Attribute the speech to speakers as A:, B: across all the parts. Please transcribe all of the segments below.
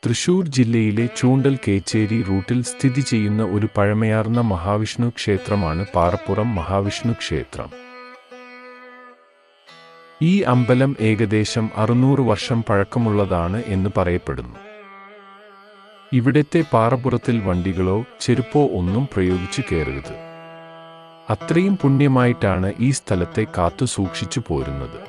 A: തൃശൂർ ജില്ലയിലെ ചൂണ്ടൽ കേച്ചേരി റൂട്ടിൽ സ്ഥിതി ചെയ്യുന്ന ഒരു പഴമയാർന്ന മഹാവിഷ്ണു ക്ഷേത്രമാണ് പാറപ്പുറം മഹാവിഷ്ണു ക്ഷേത്രം. ഈ അമ്പലം ഏകദേശം 600 വർഷം പഴക്കമുള്ളതാണ് എന്ന് പറയപ്പെടുന്നു. ഇവിടത്തെ പാറപ്പുറത്തിൽ വണ്ടികളോ ചെരുപ്പോ ഒന്നും പ്രയോഗിച്ചു കയറരുത്. അത്രയും പുണ്യമായിട്ടാണ് ഈ സ്ഥലത്തെ കാത്തു സൂക്ഷിച്ചു പോരുന്നത്.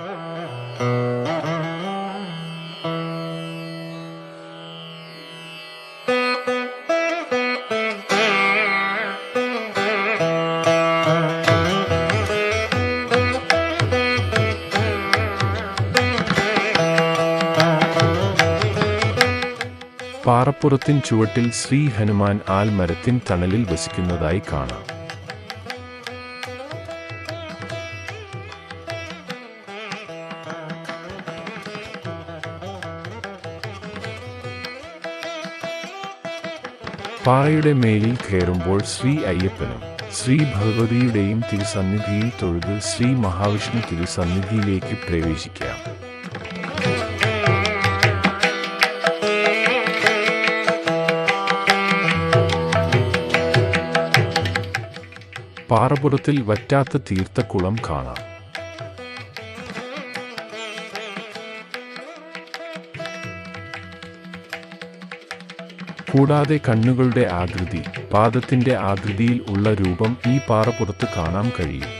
A: പാറപ്പുറത്തിൻ ചുവട്ടിൽ ശ്രീ ഹനുമാൻ ആൽമരത്തിൻ തണലിൽ വസിക്കുന്നതായി കാണാം. പാറയുടെ മേലിൽ കയറുമ്പോൾ ശ്രീ അയ്യപ്പനും ശ്രീ ഭഗവതിയുടെയും തിരുസന്നിധിയിൽ തൊഴുത് ശ്രീ മഹാവിഷ്ണു തിരുസന്നിധിയിലേക്ക് പ്രവേശിക്കാം. പാറപ്പുറത്തിൽ വറ്റാത്ത തീർത്ഥക്കുളം കാണാം. കൂടാതെ കണ്ണുകളുടെ ആകൃതി, പാദത്തിന്റെ ആകൃതിയിൽ ഉള്ള രൂപം ഈ പാറപ്പുറത്ത് കാണാൻ കഴിയും.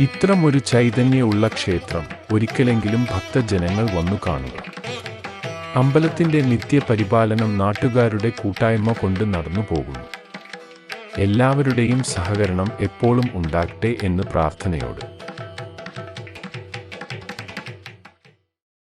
A: ഇത്തരമൊരു ചൈതന്യമുള്ള ക്ഷേത്രം ഒരിക്കലെങ്കിലും ഭക്തജനങ്ങൾ വന്നു കാണുക. അമ്പലത്തിന്റെ നിത്യപരിപാലനം നാട്ടുകാരുടെ കൂട്ടായ്മ കൊണ്ട് നടന്നു പോകുന്നു. എല്ലാവരുടെയും സഹകരണം എപ്പോഴും ഉണ്ടാകട്ടെ എന്ന് പ്രാർത്ഥനയോട്.